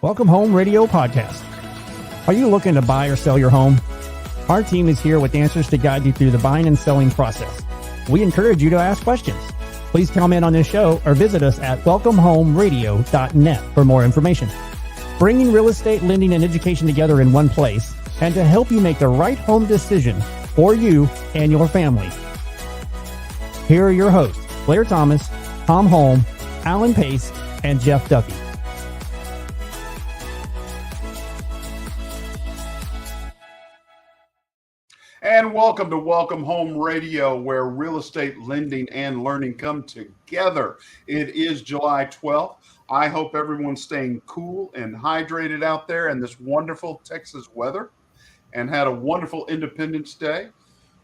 Welcome Home Radio Podcast. Are you looking to buy or sell your home? Our team is here with answers to guide you through the buying and selling process. We encourage you to ask questions. Please comment on this show or visit us at welcomehomeradio.net for more information. Bringing real estate, lending, and education together in one place, and to help you make the right home decision for you and your family. Here are your hosts, Blair Thomas, Tom Holm, Alan Pace, and Jeff Duffy. And welcome to Welcome Home Radio, where real estate lending and learning come together. It is July 12th. I hope everyone's staying cool and hydrated out there in this wonderful Texas weather and had a wonderful Independence Day.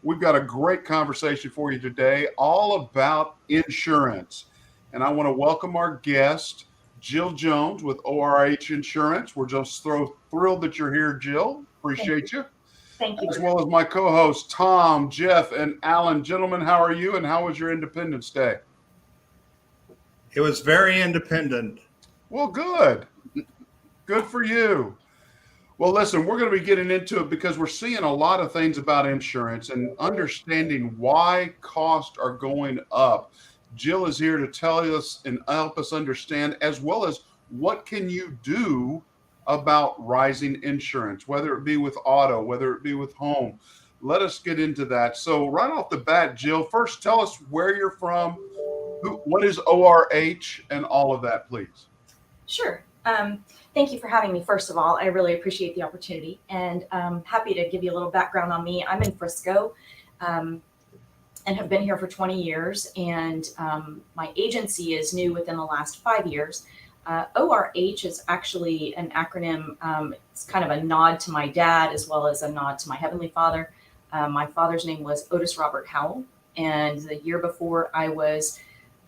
We've got a great conversation for you today, all about insurance. And I want to welcome our guest, Jill Jones with ORH Insurance. We're just thrilled that you're here, Jill. Appreciate you. Thank you. As well as my co-hosts, Tom, Jeff, and Alan. Gentlemen, how are you, and how was your Independence Day? It was very independent. Well, good. Good for you. Well, listen, we're going to be getting into it because we're seeing a lot of things about insurance and understanding why costs are going up. Jill is here to tell us and help us understand, as well as what can you do about rising insurance, whether it be with auto, whether it be with home. Let us get into that. So right off the bat, Jill, first tell us where you're from, what is ORH, and all of that, please. Sure. Thank you for having me. First of all, I really appreciate the opportunity, and I'm happy to give you a little background on me. I'm in Frisco and have been here for 20 years, and my agency is new within the last 5 years. ORH is actually an acronym. It's kind of a nod to my dad as well as a nod to my Heavenly Father. My father's name was Otis Robert Howell. And the year before I was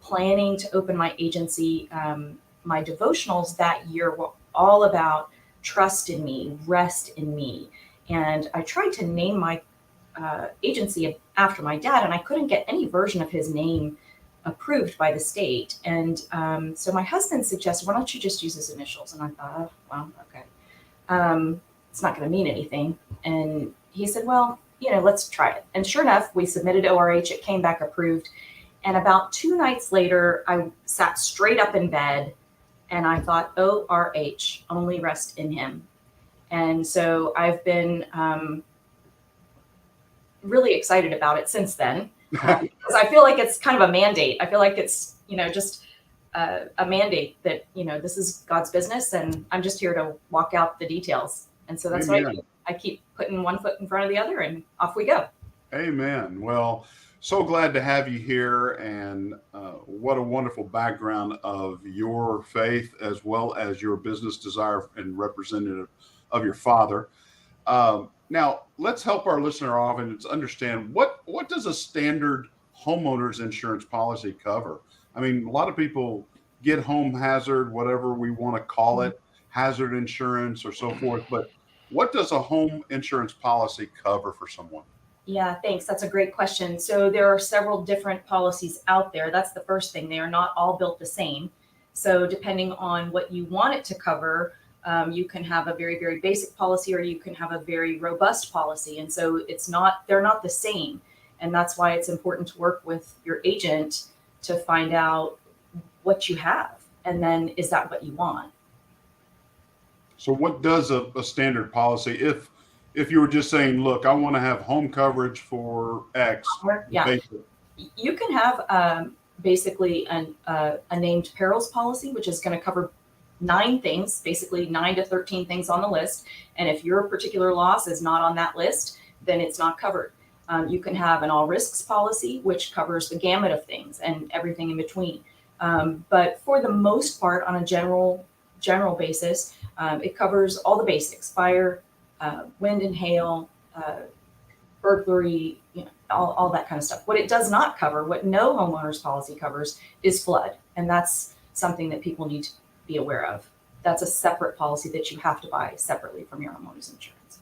planning to open my agency, my devotionals that year were all about trust in me, rest in me. And I tried to name my agency after my dad, and I couldn't get any version of his name approved by the state. And so my husband suggested, why don't you just use his initials? And I thought, oh, well, okay. It's not going to mean anything. And he said, well, let's try it. And sure enough, we submitted ORH. It came back approved. And about 2 nights later, I sat straight up in bed and I thought, ORH, only rest in him. And so I've been really excited about it since then. Because I feel like it's kind of a mandate. I feel like it's, just a mandate that, this is God's business and I'm just here to walk out the details. And so that's Amen. What I do. I keep putting one foot in front of the other and off we go. Amen. Well, so glad to have you here, and what a wonderful background of your faith as well as your business desire and representative of your father. Now, let's help our listener audience understand what does a standard homeowner's insurance policy cover? I mean, a lot of people get home hazard, whatever we want to call it, hazard insurance or so forth. But what does a home insurance policy cover for someone? Yeah, thanks. That's a great question. So there are several different policies out there. That's the first thing. They are not all built the same. So depending on what you want it to cover, you can have a very, very basic policy, or you can have a very robust policy. And so they're not the same. And that's why it's important to work with your agent to find out what you have. And then, is that what you want? So what does a standard policy, if you were just saying, look, I want to have home coverage for X. Yeah. Basic. You can have basically a named perils policy, which is going to cover 9 things, basically 9 to 13 things on the list. And if your particular loss is not on that list, then it's not covered. You can have an all risks policy, which covers the gamut of things and everything in between. But for the most part, on a general basis, it covers all the basics: fire, wind and hail, burglary, all that kind of stuff. What it does not cover, what no homeowner's policy covers, is flood. And that's something that people need to be aware of. That's a separate policy that you have to buy separately from your homeowner's insurance.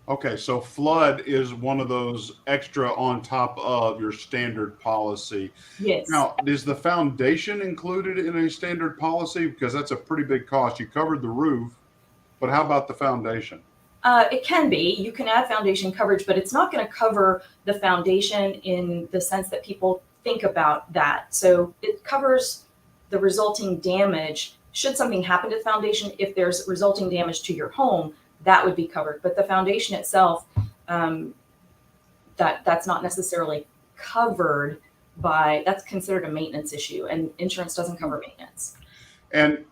Okay, so flood is one of those extra on top of your standard policy. Yes. Now, is the foundation included in a standard policy? Because that's a pretty big cost. You covered the roof, but how about the foundation? It can be. You can add foundation coverage, but it's not going to cover the foundation in the sense that people think about that. So it covers the resulting damage. Should something happen to the foundation, if there's resulting damage to your home, that would be covered. But the foundation itself, that's not necessarily covered by, that's considered a maintenance issue, and insurance doesn't cover maintenance. And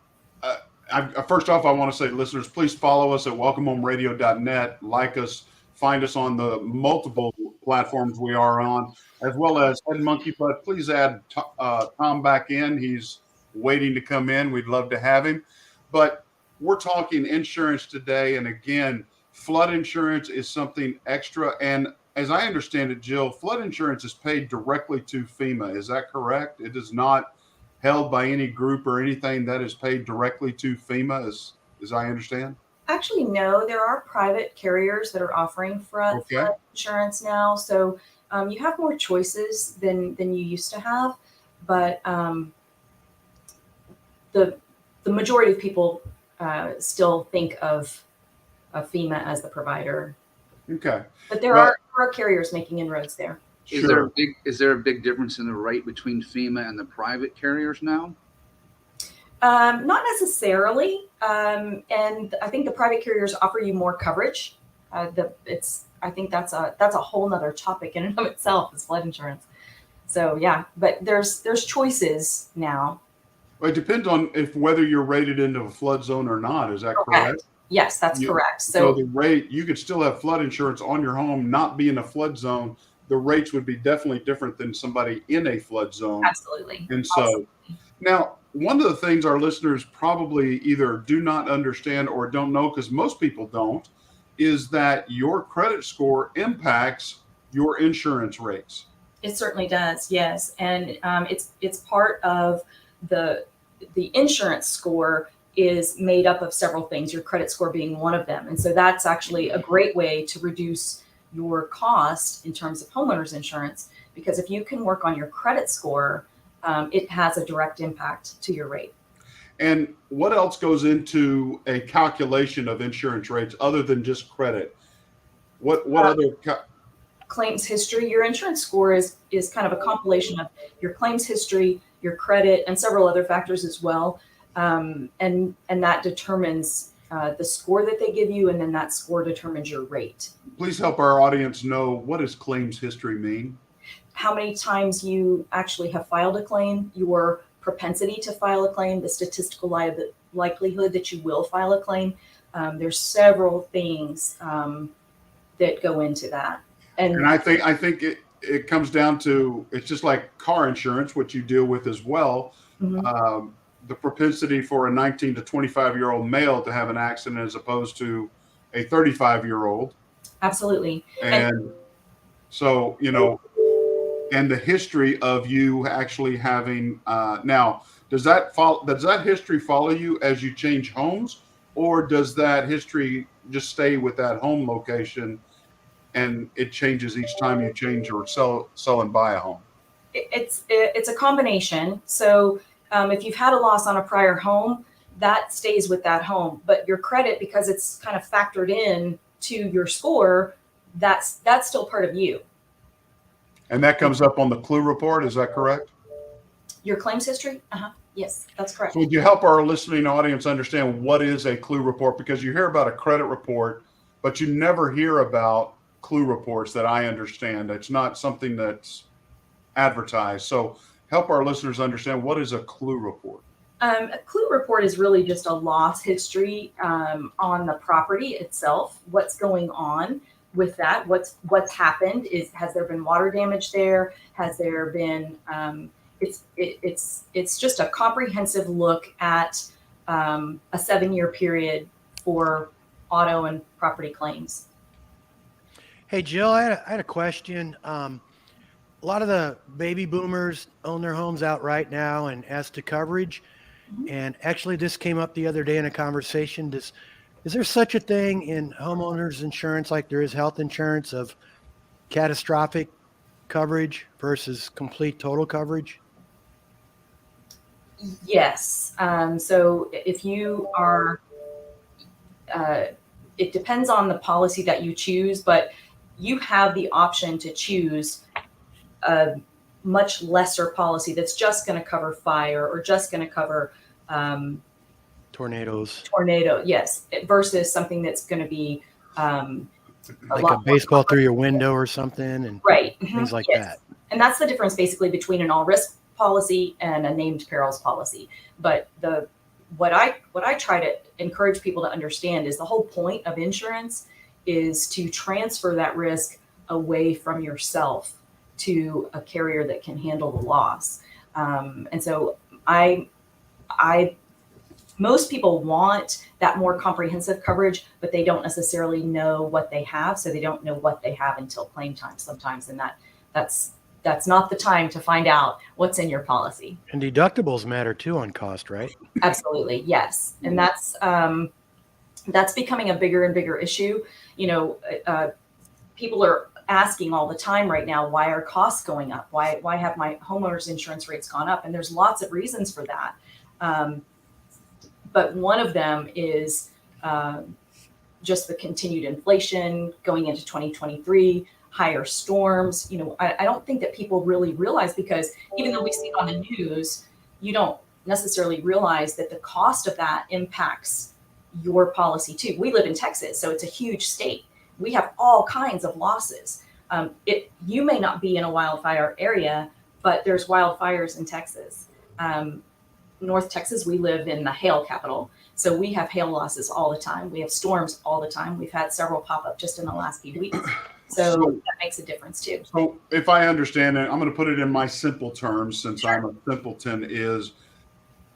first off, I want to say, listeners, please follow us at welcomehomeradio.net. Like us, find us on the multiple platforms we are on, as well as Head Monkey Butt. Please add Tom back in. He's waiting to come in. We'd love to have him. But we're talking insurance today. And again, flood insurance is something extra. And as I understand it, Jill, flood insurance is paid directly to FEMA. Is that correct? It is not held by any group or anything. That is paid directly to FEMA, as I understand? Actually, no. There are private carriers that are offering flood insurance now. So you have more choices than you used to have. But the majority of people still think of FEMA as the provider. Okay. But there are carriers making inroads there. Sure. Is there a big difference in the rate between FEMA and the private carriers now? Not necessarily. And I think the private carriers offer you more coverage. I think that's a whole nother topic in and of itself, is flood insurance. So yeah, but there's choices now. Well, it depends on whether you're rated into a flood zone or not. Is that correct? Yes, that's correct. So the rate, you could still have flood insurance on your home, not be in a flood zone. The rates would be definitely different than somebody in a flood zone. Absolutely. And so now, one of the things our listeners probably either do not understand or don't know, because most people don't, is that your credit score impacts your insurance rates. It certainly does, yes. And it's part of the insurance score is made up of several things, your credit score being one of them. And so that's actually a great way to reduce your cost in terms of homeowners insurance, because if you can work on your credit score, it has a direct impact to your rate. And what else goes into a calculation of insurance rates other than just credit? What other claims history? Your insurance score is kind of a compilation of your claims history, your credit, and several other factors as well. And that determines the score that they give you, and then that score determines your rate. Please help our audience know, what does claims history mean? How many times you actually have filed a claim, your propensity to file a claim, the statistical likelihood that you will file a claim. There's several things that go into that. And I think it comes down to, it's just like car insurance, which you deal with as well. Mm-hmm. The propensity for a 19 to 25-year-old male to have an accident as opposed to a 35-year-old. Absolutely. And so, and the history of you actually having, now, does that history follow you as you change homes, or does that history just stay with that home location and it changes each time you change or sell and buy a home? It's a combination. So if you've had a loss on a prior home, that stays with that home. But your credit, because it's kind of factored in to your score, that's still part of you. And that comes up on the CLUE report, is that correct? Your claims history? Yes, that's correct. So would you help our listening audience understand what is a CLUE report? Because you hear about a credit report, but you never hear about CLUE reports that I understand. It's not something that's advertised. So help our listeners understand, what is a CLUE report? A CLUE report is really just a loss history on the property itself. What's going on with that? What's happened? Has there been water damage there? Has there been? It's just a comprehensive look at a 7-year period for auto and property claims. Hey, Jill, I had a question. A lot of the baby boomers own their homes outright now and as to coverage. Mm-hmm. And actually, this came up the other day in a conversation. Does Is there such a thing in homeowners insurance like there is health insurance of catastrophic coverage versus complete total coverage? Yes. So if you are, it depends on the policy that you choose, but you have the option to choose a much lesser policy that's just going to cover fire or just going to cover Tornadoes. tornado. Yes, versus something that's going to be Like a baseball through your window or something, and right, things like yes. that. And that's the difference basically between an all risk policy and a named perils policy. But what I try to encourage people to understand is the whole point of insurance is to transfer that risk away from yourself to a carrier that can handle the loss. And so most people want that more comprehensive coverage, but they don't necessarily know what they have. So they don't know what they have until claim time sometimes. And that's not the time to find out what's in your policy. And deductibles matter too on cost, right? Absolutely. Yes. And that's becoming a bigger and bigger issue. People are asking all the time right now, why are costs going up? Why have my homeowners insurance rates gone up? And there's lots of reasons for that. But one of them is just the continued inflation going into 2023, higher storms. I don't think that people really realize, because even though we see it on the news, you don't necessarily realize that the cost of that impacts your policy too. We live in Texas, so it's a huge state. We have all kinds of losses. You may not be in a wildfire area, but there's wildfires in Texas. North Texas, we live in the hail capital. So we have hail losses all the time. We have storms all the time. We've had several pop up just in the last few weeks. So that makes a difference too. So if I understand it, I'm going to put it in my simple terms, since I'm a simpleton, is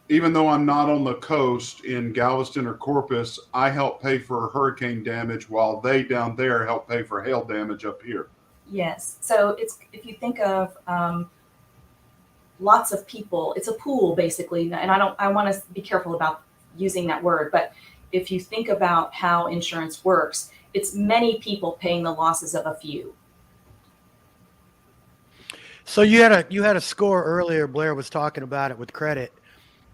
even though I'm not on the coast in Galveston or Corpus, I help pay for hurricane damage while they down there help pay for hail damage up here. Yes. So if you think of lots of people, it's a pool basically. And I want to be careful about using that word, but if you think about how insurance works, it's many people paying the losses of a few. So you had a score earlier. Blair was talking about it with credit.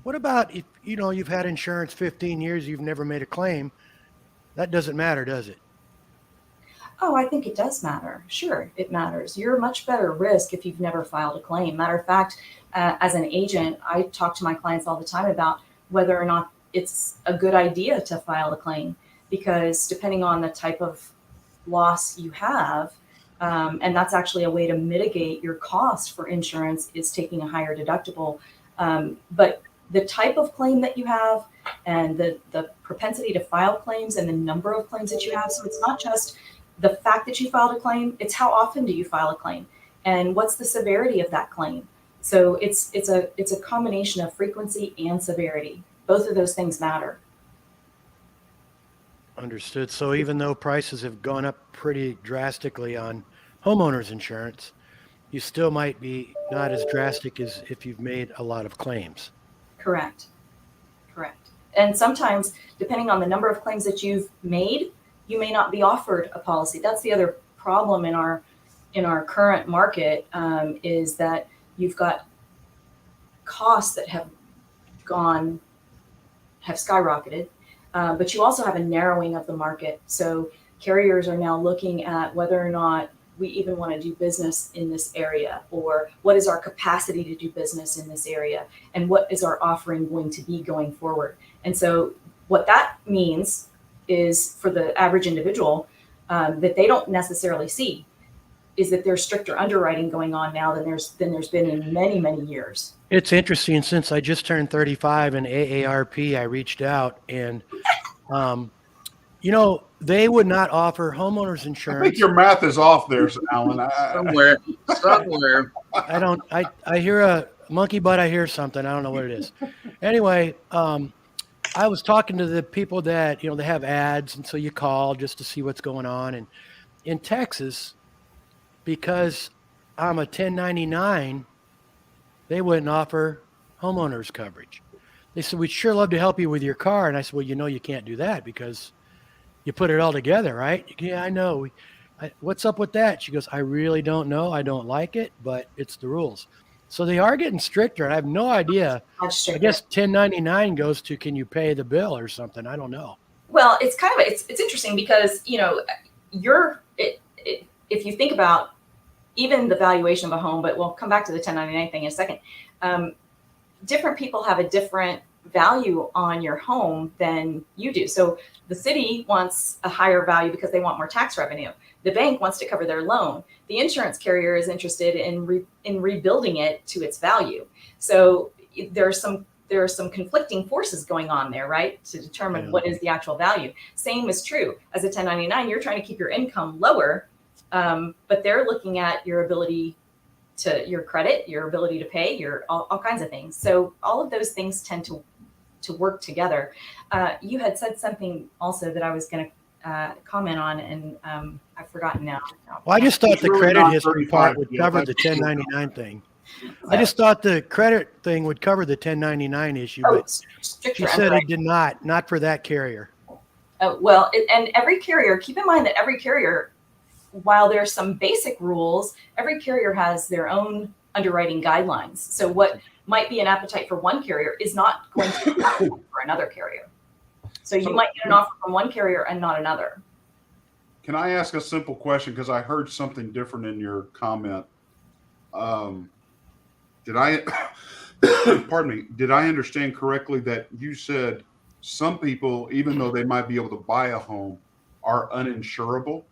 What about if you've had insurance 15 years, you've never made a claim? That doesn't matter, does it? Oh, I think it does matter. Sure, it matters. You're a much better risk if you've never filed a claim. Matter of fact, as an agent, I talk to my clients all the time about whether or not it's a good idea to file a claim, because depending on the type of loss you have, and that's actually a way to mitigate your cost for insurance, is taking a higher deductible. But the type of claim that you have and the propensity to file claims and the number of claims that you have. So it's not just the fact that you filed a claim, it's how often do you file a claim and what's the severity of that claim. So it's a combination of frequency and severity. Both of those things matter. Understood. So even though prices have gone up pretty drastically on homeowners insurance, you still might be not as drastic as if you've made a lot of claims. Correct. And sometimes, depending on the number of claims that you've made, you may not be offered a policy. That's the other problem in our current market, is that you've got costs that have skyrocketed, but you also have a narrowing of the market. So carriers are now looking at whether or not we even want to do business in this area, or what is our capacity to do business in this area, and what is our offering going to be going forward. And so what that means is, for the average individual, that they don't necessarily see, is that there's stricter underwriting going on now than there's been in many, many years. It's interesting, since I just turned 35 in AARP, I reached out and, they would not offer homeowners insurance. I think your math is off there, Alan. Somewhere. I hear a monkey butt. I hear something. I don't know what it is. Anyway, I was talking to the people that, they have ads. And so you call just to see what's going on. And in Texas, because I'm a 1099, they wouldn't offer homeowners coverage. They said, we'd sure love to help you with your car. And I said, well, you can't do that because you put it all together, right? Yeah, I know. What's up with that? She goes, I really don't know. I don't like it, but it's the rules. So they are getting stricter. I have no idea. Much I stricter. guess 1099 goes to, can you pay the bill or something? I don't know. Well, it's kind of it's interesting because if you think about even the valuation of a home, but we'll come back to the 1099 thing in a second. Different people have a different value on your home than you do. So the city wants a higher value because they want more tax revenue. The bank wants to cover their loan. The insurance carrier is interested in rebuilding it to its value. So there are some conflicting forces going on there, right? To determine what is the actual value. Same is true as a 1099. You're trying to keep your income lower, but they're looking at your ability to your credit, your ability to pay, your all kinds of things. So all of those things tend to work together. You had said something also that I was going to comment on, and I've forgotten now. Well, I just thought the really credit not history 35 part would yet. cover the That's- 1099 thing. I just thought the credit thing would cover the 1099 issue, but stricter she said underwriting. it did not for that carrier. Well, and every carrier, keep in mind that every carrier, while there's some basic rules, every carrier has their own underwriting guidelines. So what might be an appetite for one carrier is not going to be for another carrier. So you might get an offer from one carrier and not another. Can I ask a simple question? Because I heard something different in your comment. Did I, pardon me, did I understand correctly that you said some people, even though they might be able to buy a home, are uninsurable?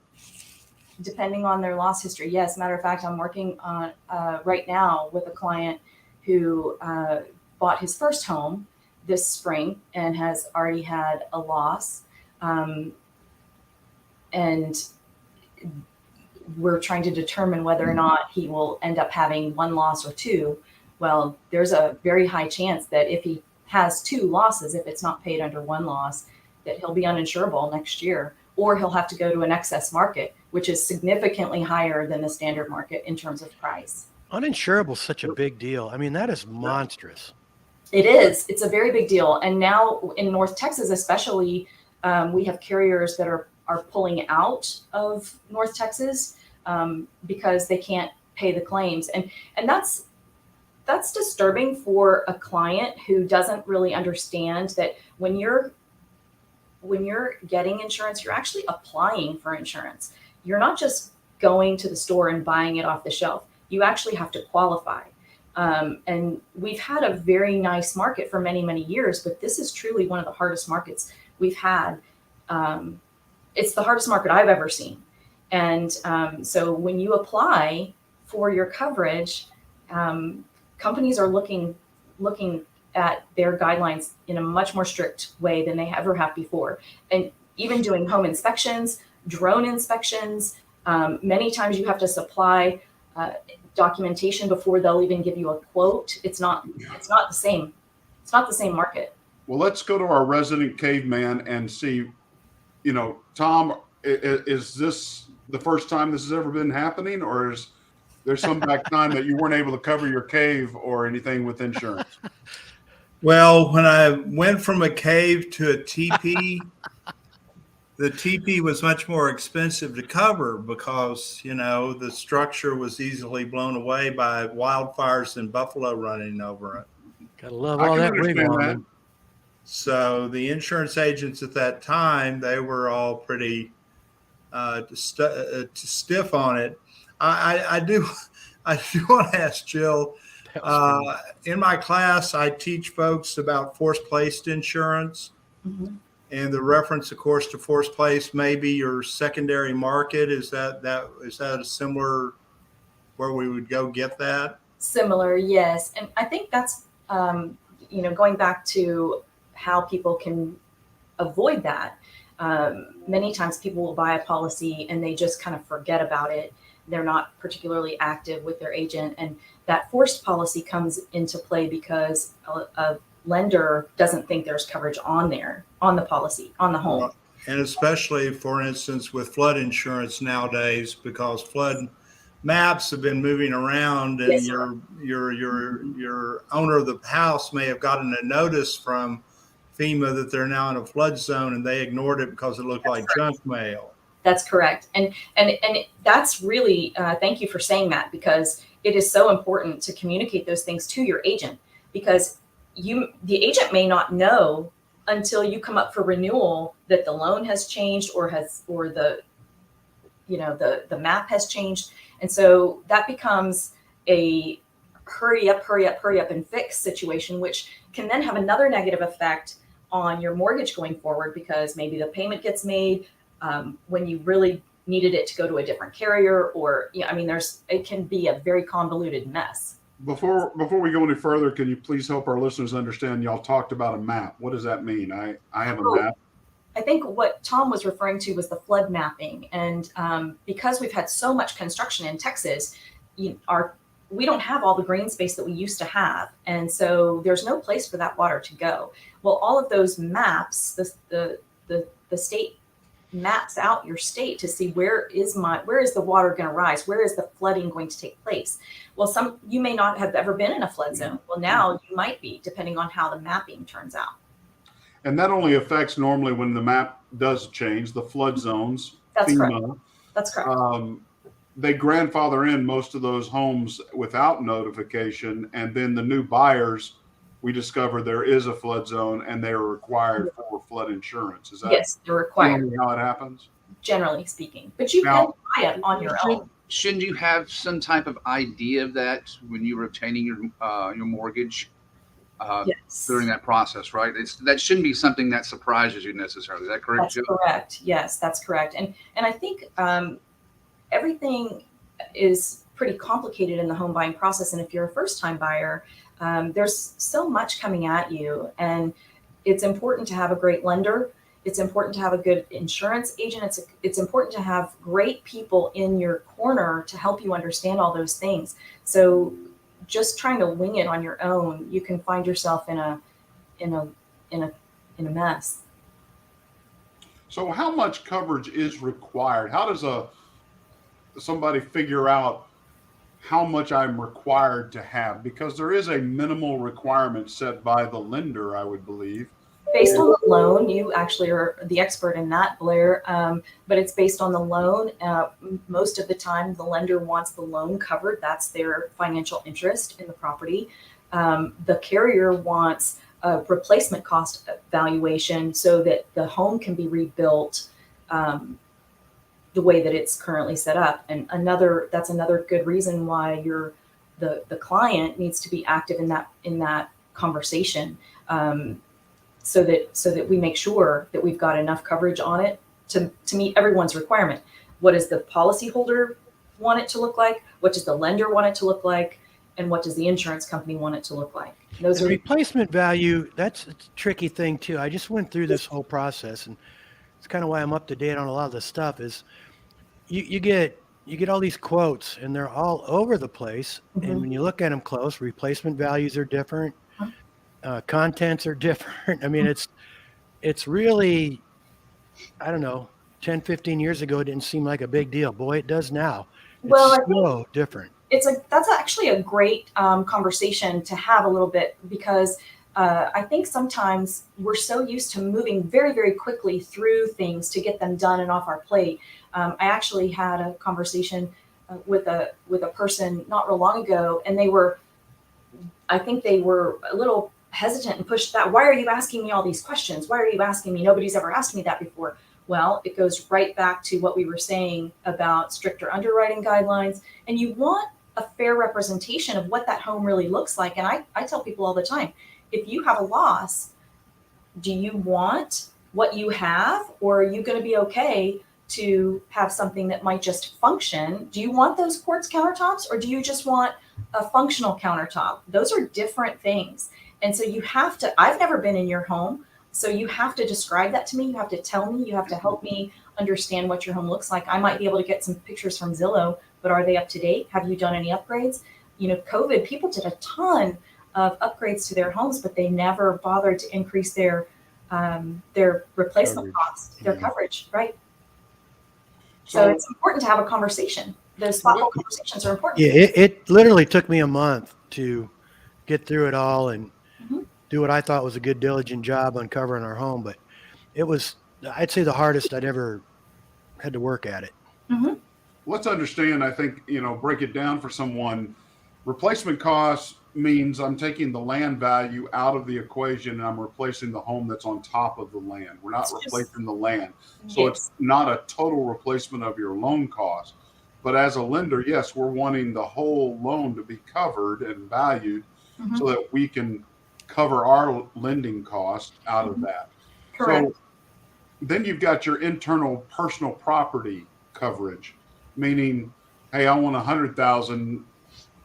Depending on their loss history, yes. Matter of fact, I'm working on right now with a client who bought his first home this spring and has already had a loss. And we're trying to determine whether or not he will end up having one loss or two. Well, there's a very high chance that if he has two losses, if it's not paid under one loss, that he'll be uninsurable next year, or he'll have to go to an excess market, which is significantly higher than the standard market in terms of price. Uninsurable is such a big deal. I mean, that is monstrous. It is. It's a very big deal. And now in North Texas, especially, we have carriers that are pulling out of North Texas because they can't pay the claims. And that's disturbing for a client who doesn't really understand that when you're getting insurance, you're actually applying for insurance. You're not just going to the store and buying it off the shelf. You actually have to qualify. And we've had a very nice market for many, many years, but this is truly one of the hardest markets we've had. It's the hardest market I've ever seen. And so when you apply for your coverage, companies are looking at their guidelines in a much more strict way than they ever have before. And even doing home inspections, drone inspections, many times you have to supply documentation before they'll even give you a quote. It's not the same. It's not the same market. Well, let's go to our resident caveman and see, Tom, is this the first time this has ever been happening, or is there some back time that you weren't able to cover your cave or anything with insurance? Well, when I went from a cave to a teepee, the teepee was much more expensive to cover because, the structure was easily blown away by wildfires and buffalo running over it. Gotta love I all can that understand wigwam. So the insurance agents at that time, they were all pretty stiff on it. I do want to ask Jill. In my class, I teach folks about force-placed insurance, and the reference, of course, to force-placed may be your secondary market. Is that a similar where we would go get that? Similar, yes. And I think that's going back to how people can avoid that. Many times people will buy a policy and they just kind of forget about it. They're not particularly active with their agent. And that forced policy comes into play because a lender doesn't think there's coverage on the policy, on the home. And especially, for instance, with flood insurance nowadays, because flood maps have been moving around, and Yes, your owner of the house may have gotten a notice from FEMA that they're now in a flood zone and they ignored it because it looked like junk mail. That's correct. And that's really, thank you for saying that, because it is so important to communicate those things to your agent, because the agent may not know until you come up for renewal that the loan has changed or the map has changed. And so that becomes a hurry up and fix situation, which can then have another negative effect on your mortgage going forward, because maybe the payment gets made when you really needed it to go to a different carrier, or it can be a very convoluted mess. Before we go any further, can you please help our listeners understand? Y'all talked about a map. What does that mean? I have a map. I think what Tom was referring to was the flood mapping, and because we've had so much construction in Texas, we don't have all the green space that we used to have, and so there's no place for that water to go. Well, all of those maps, the state maps out your state to see where is the water going to rise, where is the flooding going to take place. Well, you may not have ever been in a flood zone. Well, now you might be, depending on how the mapping turns out. And that only affects normally when the map does change, the flood zones. That's FEMA, correct. That's correct. They grandfather in most of those homes without notification, and then the new buyers, we discover there is a flood zone and they are required for flood insurance. Is that yes, they're required. how it happens? Generally speaking, but you can buy it on your own. Shouldn't you have some type of idea of that when you're obtaining your mortgage Yes. during that process, right? That shouldn't be something that surprises you necessarily. Is that correct, That's Jill? correct. Yes, that's correct. And I think everything is pretty complicated in the home buying process. And if you're a first-time buyer, there's so much coming at you, and it's important to have a great lender. It's important to have a good insurance agent. It's important to have great people in your corner to help you understand all those things. So just trying to wing it on your own, you can find yourself in a mess. So how much coverage is required? How does somebody figure out how much I'm required to have? Because there is a minimal requirement set by the lender, I would believe. Based on the loan, you actually are the expert in that, Blair, but it's based on the loan. Most of the time, the lender wants the loan covered. That's their financial interest in the property. The carrier wants a replacement cost valuation so that the home can be rebuilt the way that it's currently set up. And that's another good reason why the client needs to be active in that conversation. So that we make sure that we've got enough coverage on it to meet everyone's requirement. What does the policyholder want it to look like? What does the lender want it to look like? And what does the insurance company want it to look like? The replacement value, that's a tricky thing too. I just went through this whole process, and it's kind of why I'm up to date on a lot of this stuff. Is you get all these quotes, and they're all over the place. Mm-hmm. And when you look at them close, replacement values are different. Contents are different. I mean, it's really, I don't know, 10, 15 years ago, it didn't seem like a big deal. Boy, it does now. It's so different. That's actually a great conversation to have a little bit, because I think sometimes we're so used to moving very, very quickly through things to get them done and off our plate. I actually had a conversation with a person not real long ago, and I think they were a little hesitant and pushed that. Why are you asking me all these questions? Why are you asking me? Nobody's ever asked me that before. Well, it goes right back to what we were saying about stricter underwriting guidelines. And you want a fair representation of what that home really looks like. And I tell people all the time, if you have a loss, do you want what you have, or are you going to be okay to have something that might just function? Do you want those quartz countertops, or do you just want a functional countertop? Those are different things. And so you have to, I've never been in your home, so you have to describe that to me. You have to tell me, you have to help me understand what your home looks like. I might be able to get some pictures from Zillow, but are they up to date? Have you done any upgrades? COVID, people did a ton of upgrades to their homes, but they never bothered to increase their replacement costs, their coverage, right? So it's important to have a conversation. Those thoughtful conversations are important. Yeah, it literally took me a month to get through it all and do what I thought was a good, diligent job uncovering our home. But it was, I'd say, the hardest I'd ever had to work at it. Mm-hmm. Let's understand, I think, break it down for someone. Replacement cost means I'm taking the land value out of the equation and I'm replacing the home that's on top of the land. We're not replacing the land. So it's not a total replacement of your loan cost. But as a lender, yes, we're wanting the whole loan to be covered and valued so that we can cover our lending cost out of that. Correct. So then you've got your internal personal property coverage, meaning, hey, I want 100,000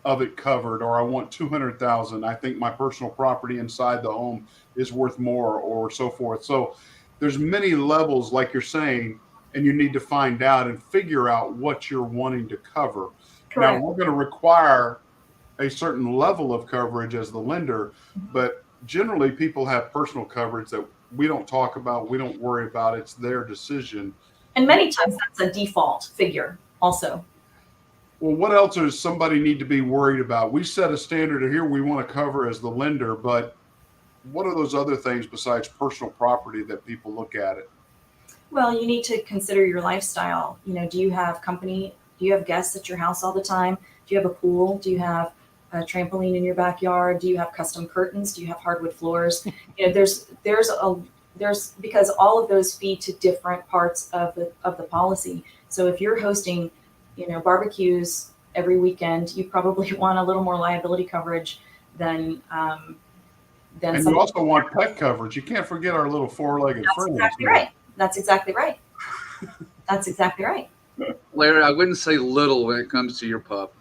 of it covered, or I want 200,000. I think my personal property inside the home is worth more, or so forth. So there's many levels, like you're saying, and you need to find out and figure out what you're wanting to cover. Correct. Now, we're going to require a certain level of coverage as the lender, but generally people have personal coverage that we don't talk about, we don't worry about. It's their decision. And many times that's a default figure also. Well, what else does somebody need to be worried about? We set a standard here we want to cover as the lender, but what are those other things besides personal property that people look at it? Well, you need to consider your lifestyle. Do you have company? Do you have guests at your house all the time? Do you have a pool? Do you have a trampoline in your backyard? Do you have custom curtains? Do you have hardwood floors? There's because all of those feed to different parts of the policy. So if you're hosting, barbecues every weekend, you probably want a little more liability coverage than and you also want pet coverage. You can't forget our little four-legged friends. Exactly right. That's exactly right. That's exactly right. Larry, I wouldn't say little when it comes to your pup.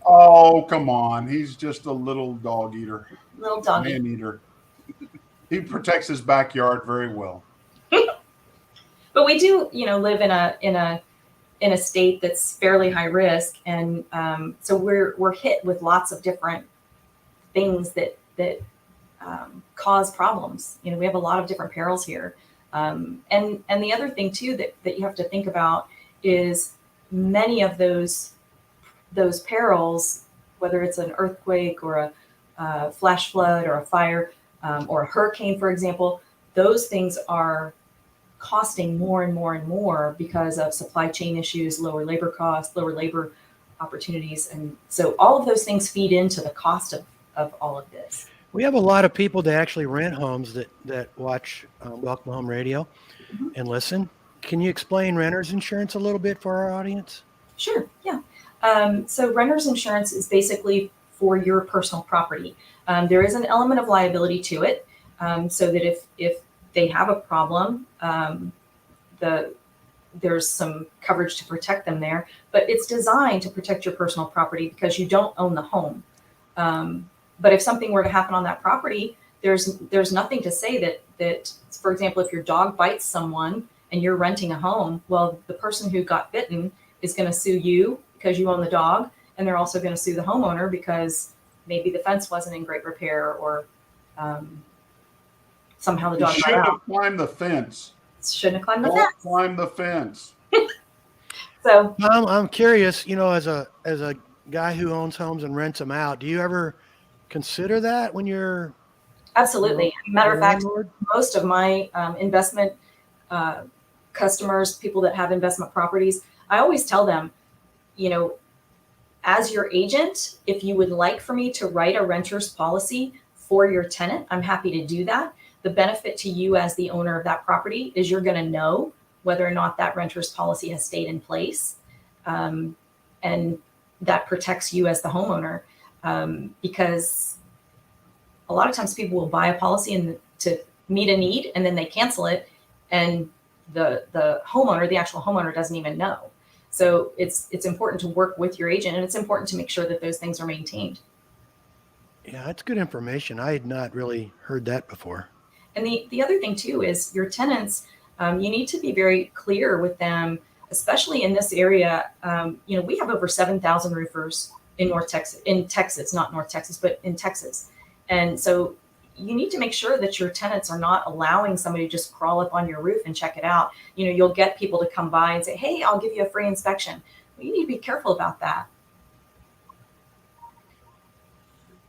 Oh, come on. He's just a little dog eater. Little doggy. Man eater. He protects his backyard very well. But we do, live in a state that's fairly high risk, and so we're hit with lots of different things that cause problems. We have a lot of different perils here, and the other thing too that you have to think about is many of those perils, whether it's an earthquake or a flash flood or a fire or a hurricane, for example, those things are costing more and more and more because of supply chain issues, lower labor costs, lower labor opportunities. And so all of those things feed into the cost of all of this. We have a lot of people that actually rent homes that watch Welcome Home Radio and listen. Can you explain renter's insurance a little bit for our audience? Sure, yeah. So renter's insurance is basically for your personal property. There is an element of liability to it, so that if they have a problem, there's some coverage to protect them there, but it's designed to protect your personal property because you don't own the home. But if something were to happen on that property, there's nothing to say that, for example, if your dog bites someone and you're renting a home, well, the person who got bitten is going to sue you because you own the dog, and they're also going to sue the homeowner because maybe the fence wasn't in great repair, or somehow the dog got out. Shouldn't have climbed the fence. Shouldn't have climbed the Don't fence. climb the fence. So I'm curious, as a guy who owns homes and rents them out, do you ever consider that when you're absolutely. Matter of fact, landlord? most of my investment customers, people that have investment properties, I always tell them, as your agent, if you would like for me to write a renter's policy for your tenant, I'm happy to do that. The benefit to you as the owner of that property is you're going to know whether or not that renter's policy has stayed in place. And that protects you as the homeowner, because a lot of times people will buy a policy to meet a need, and then they cancel it, and the homeowner, the actual homeowner, doesn't even know. So it's important to work with your agent, and it's important to make sure that those things are maintained. Yeah, that's good information. I had not really heard that before. And the other thing too is your tenants, you need to be very clear with them, especially in this area. We have over 7,000 roofers in Texas, not North Texas, but in Texas. And so you need to make sure that your tenants are not allowing somebody to just crawl up on your roof and check it out. You'll get people to come by and say, hey, I'll give you a free inspection. Well, you need to be careful about that.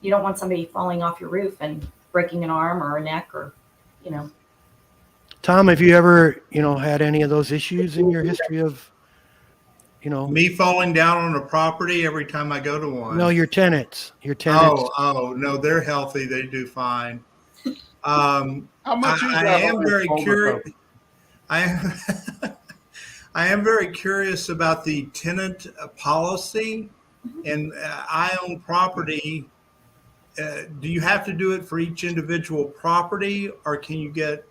You don't want somebody falling off your roof and breaking an arm or a neck or, Tom, have you ever, had any of those issues in your history of, Me falling down on a property every time I go to one. No, your tenants. Oh, no, they're healthy. They do fine. How much is I that? am on very home curious. recovery? I am very curious about the tenant policy, and I own property. Do you have to do it for each individual property, or can you get?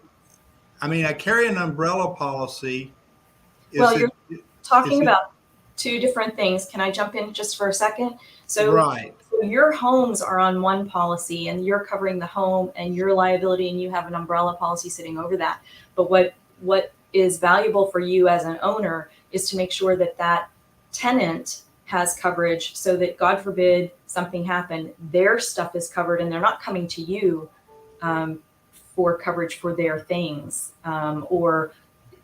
I mean, I carry an umbrella policy. you're talking about two different things. Can I jump in just for a second? So, right. So your homes are on one policy and you're covering the home and your liability, and you have an umbrella policy sitting over that. But what is valuable for you as an owner is to make sure that that tenant has coverage, so that God forbid something happened, their stuff is covered and they're not coming to you for coverage for their things, or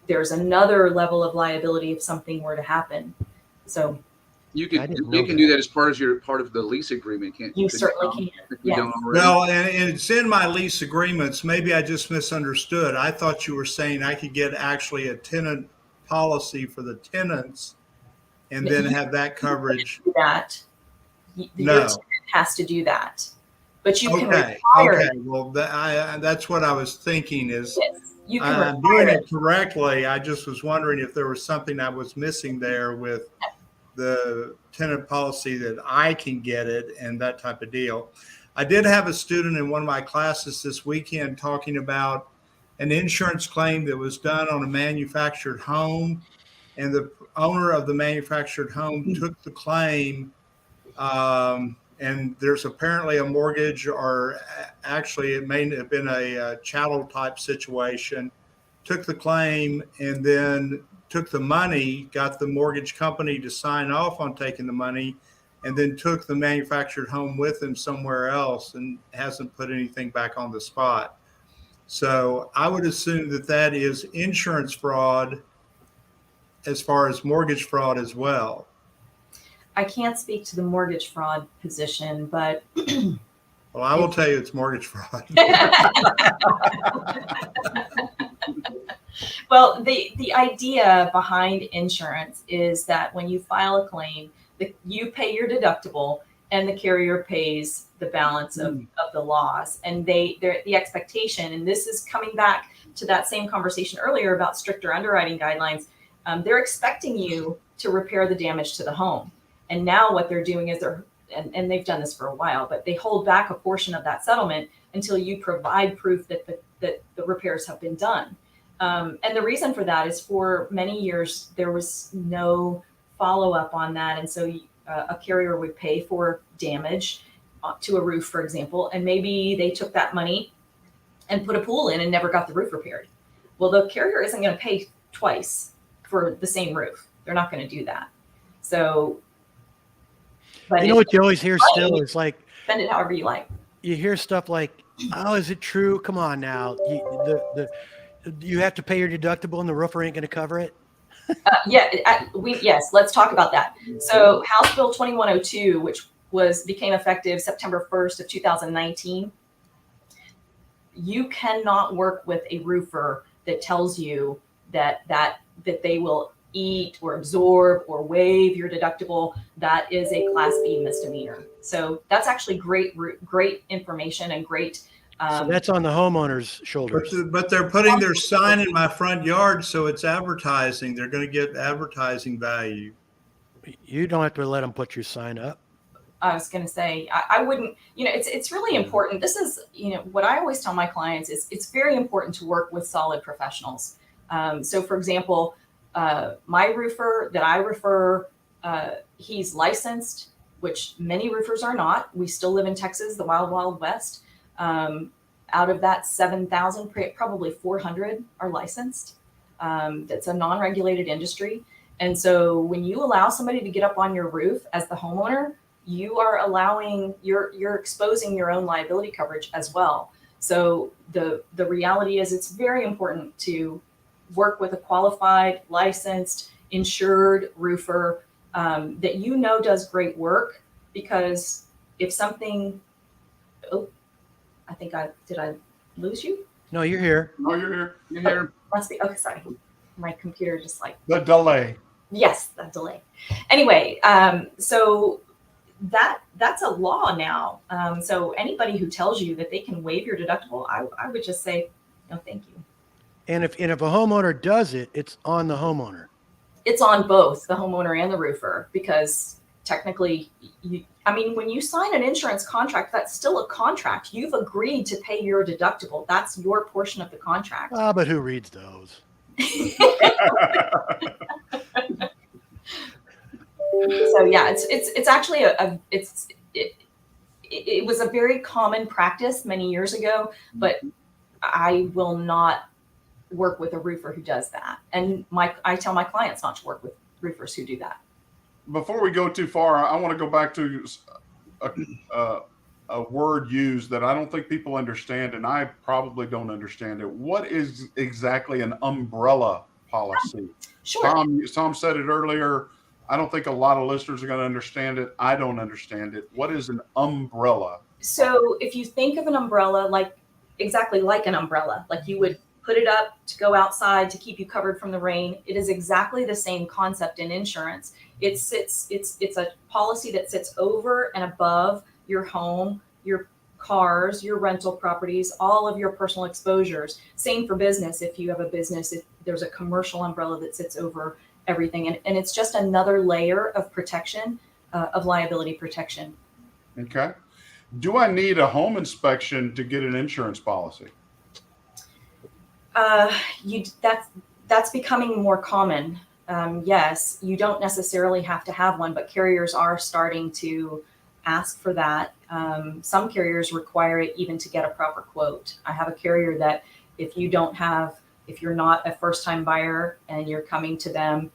there's another level of liability if something were to happen. So you can do that as part of the lease agreement, can't you? You certainly can. Yes. Well, and it's in my lease agreements. Maybe I just misunderstood. I thought you were saying I could get actually a tenant policy for the tenants and then have that coverage. That No. Your tenant has to do that, but you can Okay. require Okay. Well, that's what I was thinking is. Yes, you can I'm require doing it correctly. I just was wondering if there was something I was missing there with the tenant policy that I can get it and that type of deal. I did have a student in one of my classes this weekend talking about an insurance claim that was done on a manufactured home, and the owner of the manufactured home took the claim, and there's apparently a mortgage, or actually it may have been a chattel type situation, took the claim and then took the money, got the mortgage company to sign off on taking the money, and then took the manufactured home with him somewhere else and hasn't put anything back on the spot. So I would assume that is insurance fraud as far as mortgage fraud as well. I can't speak to the mortgage fraud position, but Well, I will tell you it's mortgage fraud. well, the idea behind insurance is that when you file a claim, you pay your deductible and the carrier pays the balance of the loss. And the expectation, and this is coming back to that same conversation earlier about stricter underwriting guidelines, they're expecting you to repair the damage to the home. And now what they're doing is and they've done this for a while, but they hold back a portion of that settlement until you provide proof that the repairs have been done. And the reason for that is, for many years, there was no follow-up on that. And so a carrier would pay for damage to a roof, for example, and maybe they took that money and put a pool in and never got the roof repaired. Well, the carrier isn't going to pay twice for the same roof. They're not going to do that. So, but you know what you always hear still is like, spend it however you like. You hear stuff like, "Oh, is it true? Come on now, you have to pay your deductible and the roofer ain't going to cover it." Yes, let's talk about that. So House Bill 2102, which became effective September 1st of 2019, you cannot work with a roofer that tells you that they will eat or absorb or waive your deductible. That is a Class B misdemeanor. So that's actually great information and great. So that's on the homeowner's shoulders. But they're putting their sign in my front yard, so it's advertising. They're going to get advertising value. You don't have to let them put your sign up. I was going to say, I wouldn't, it's really important. This is, what I always tell my clients is it's very important to work with solid professionals. So for example, my roofer that I refer, he's licensed, which many roofers are not. We still live in Texas, the wild, wild west. Out of that 7,000, probably 400 are licensed. That's a non-regulated industry. And so when you allow somebody to get up on your roof as the homeowner, you are you're exposing your own liability coverage as well. So the reality is it's very important to work with a qualified, licensed, insured roofer that does great work, because if something, I think did I lose you? No, you're here. No, you're here. You hear? Must be. Okay, sorry. My computer just like. The delay. Yes, that delay. Anyway, so that's a law now. So anybody who tells you that they can waive your deductible, I would just say, no, thank you. And if a homeowner does it, it's on the homeowner. It's on both the homeowner and the roofer, because technically, when you sign an insurance contract, that's still a contract. You've agreed to pay your deductible. That's your portion of the contract. But who reads those? So yeah, it's actually it was a very common practice many years ago, but I will not work with a roofer who does that. And I tell my clients not to work with roofers who do that. Before we go too far, I want to go back to a word used that I don't think people understand, and I probably don't understand it. What is exactly an umbrella policy? Sure. Tom said it earlier. I don't think a lot of listeners are going to understand it. I don't understand it. What is an umbrella? So if you think of an umbrella, exactly like an umbrella, like you would put it up to go outside to keep you covered from the rain. It is exactly the same concept in insurance. It's a policy that sits over and above your home, your cars, your rental properties, all of your personal exposures. Same for business. If you have a business, there's a commercial umbrella that sits over everything. And it's just another layer of protection, of liability protection. Okay. Do I need a home inspection to get an insurance policy? That's becoming more common. Yes, you don't necessarily have to have one, but carriers are starting to ask for that. Some carriers require it even to get a proper quote. I have a carrier that if you're not a first-time buyer and you're coming to them,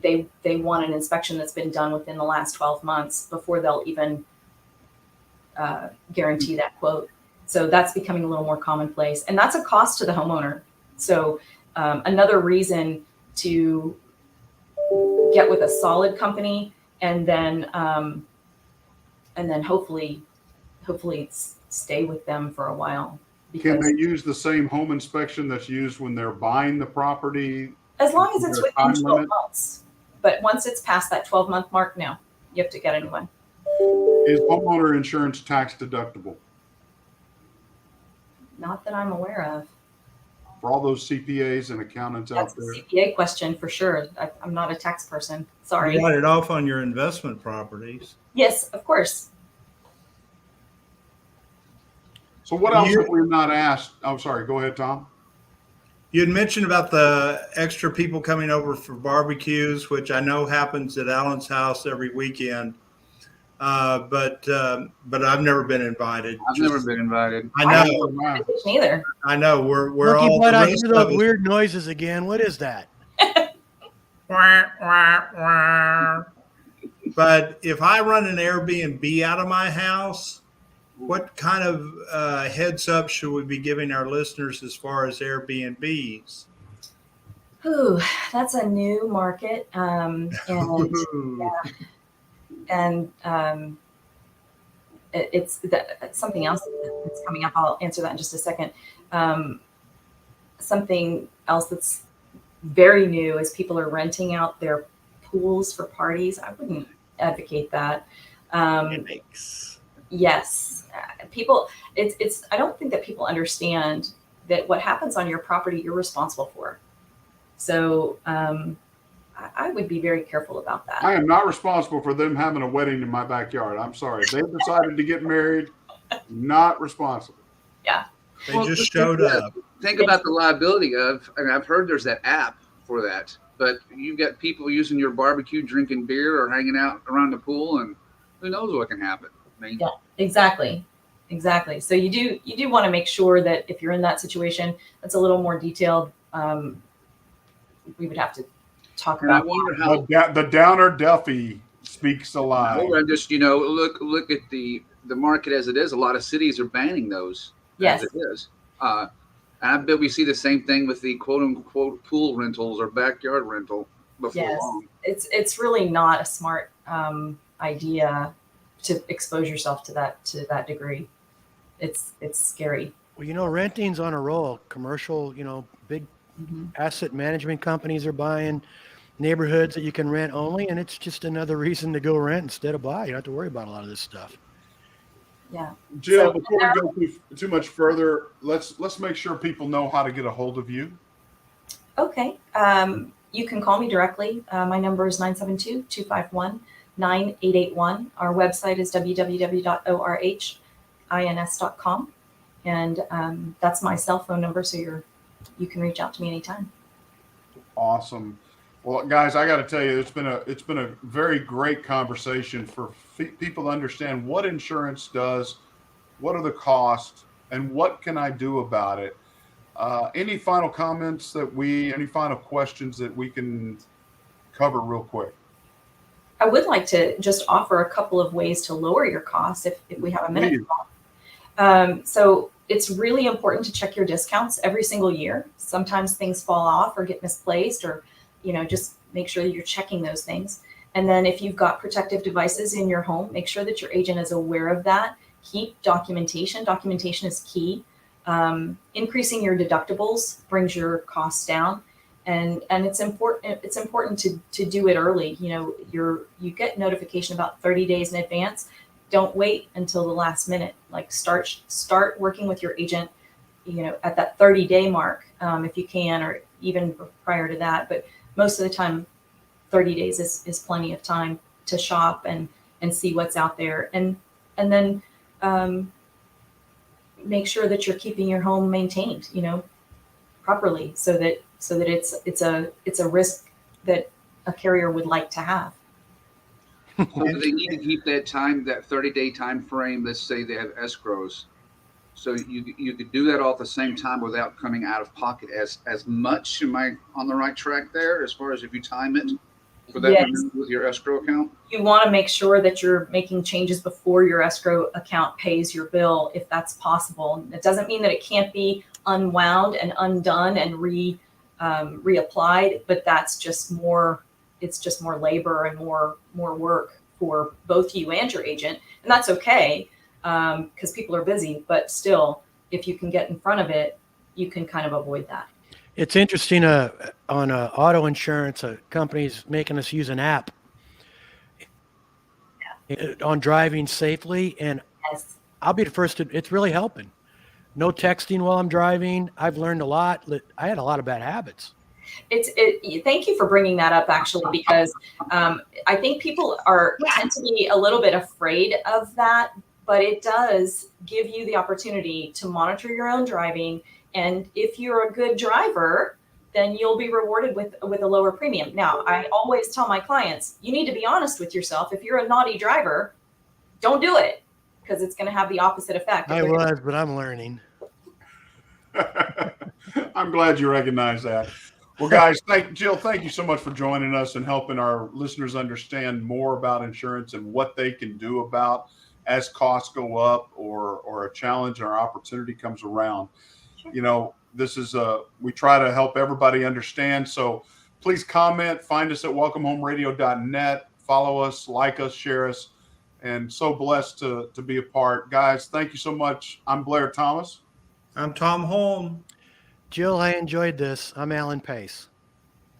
they want an inspection that's been done within the last 12 months before they'll even guarantee that quote. So that's becoming a little more commonplace, and that's a cost to the homeowner. So another reason to get with a solid company, and then hopefully stay with them for a while. Can they use the same home inspection that's used when they're buying the property? As long as it's Is there a within time 12 limit? months. But once it's past that 12-month mark, no, you have to get a new one. Is homeowner insurance tax deductible? Not that I'm aware of. For all those CPAs and accountants That's out there. a CPA question for sure. I'm not a tax person. Sorry. You write it off on your investment properties. Yes, of course. So what else have we not asked? I'm sorry. Go ahead, Tom. You had mentioned about the extra people coming over for barbecues, which I know happens at Alan's house every weekend. But I've never been invited. I've never been invited. I know. Neither. I know. We're Monkey all. butt, the I rest hear of those us- weird noises again. What is that? But if I run an Airbnb out of my house, what kind of heads up should we be giving our listeners as far as Airbnbs? Ooh, that's a new market. It's something else that's coming up. I'll answer that in just a second. Something else that's very new is people are renting out their pools for parties. I wouldn't advocate that. Yes, people. I don't think that people understand that what happens on your property, you're responsible for. So I would be very careful about that. I am not responsible for them having a wedding in my backyard. I'm sorry. They've decided to get married. Not responsible. Yeah. They just showed up. Think about the liability of, and I've heard there's that app for that, but you've got people using your barbecue, drinking beer or hanging out around the pool, and who knows what can happen. I mean, Yeah, exactly. So you do want to make sure that if you're in that situation, that's a little more detailed. We would have to talk and I about. wonder how. The Downer Duffy speaks a lot. I just look at the market as it is. A lot of cities are banning those. Yes. As it is. And I bet we see the same thing with the quote unquote pool rentals or backyard rental before Yes. long. It's really not a smart idea to expose yourself to that degree. it's scary. Well, renting's on a roll. Commercial, big asset management companies are buying neighborhoods that you can rent only, and it's just another reason to go rent instead of buy. You don't have to worry about a lot of this stuff. Yeah. Jill, before we go too much further, let's make sure people know how to get a hold of you. Okay. You can call me directly. My number is 972-251-9881. Our website is www.orhins.com. And that's my cell phone number, so you can reach out to me anytime. Awesome. Well, guys, I got to tell you, it's been a very great conversation for people to understand what insurance does, what are the costs, and what can I do about it. Any final comments any final questions that we can cover real quick? I would like to just offer a couple of ways to lower your costs if we have a minute. So it's really important to check your discounts every single year. Sometimes things fall off or get misplaced, or, just make sure that you're checking those things. And then if you've got protective devices in your home, make sure that your agent is aware of that. Keep documentation. Documentation is key. Increasing your deductibles brings your costs down, and it's important. It's important to do it early. You get notification about 30 days in advance. Don't wait until the last minute. Like start working with your agent, at that 30-day mark, if you can, or even prior to that. But most of the time, 30 days is plenty of time to shop and see what's out there, and then make sure that you're keeping your home maintained, properly, so that it's a risk that a carrier would like to have. So do they need to keep that 30-day time frame? Let's say they have escrows. So you could do that all at the same time without coming out of pocket as much. Am I on the right track there as far as if you time it for that? Yes. With your escrow account? You want to make sure that you're making changes before your escrow account pays your bill, if that's possible. It doesn't mean that it can't be unwound and undone and reapplied, but that's just more. It's just more labor and more work for both you and your agent, and that's okay, because people are busy. But still, if you can get in front of it, you can kind of avoid that. It's interesting. On auto insurance, a company's making us use an app on driving safely, and Yes. I'll be the first to. It's really helping. No texting while I'm driving. I've learned a lot. I had a lot of bad habits. Thank you for bringing that up, actually, because I think people tend to be a little bit afraid of that, but it does give you the opportunity to monitor your own driving. And if you're a good driver, then you'll be rewarded with a lower premium. Now, I always tell my clients, you need to be honest with yourself. If you're a naughty driver, don't do it, because it's going to have the opposite effect. But I'm learning. I'm glad you recognize that. Well, guys, Jill, thank you so much for joining us and helping our listeners understand more about insurance and what they can do about as costs go up or a challenge or opportunity comes around. Sure. This is we try to help everybody understand. So please comment, find us at welcomehomeradio.net, follow us, like us, share us, and so blessed to be a part. Guys, thank you so much. I'm Blair Thomas. I'm Tom Holm. Jill, I enjoyed this. I'm Alan Pace.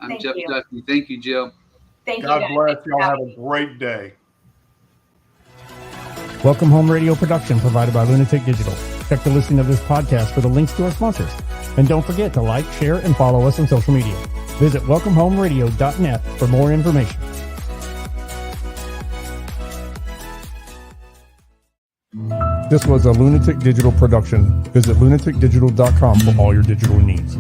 I'm Jeff Dusty. Thank you, Jill. Thank you. God bless. Y'all have a great day. Welcome Home Radio production provided by Lunatic Digital. Check the listing of this podcast for the links to our sponsors. And don't forget to like, share, and follow us on social media. Visit welcomehomeradio.net for more information. This was a Lunatic Digital production. Visit lunaticdigital.com for all your digital needs.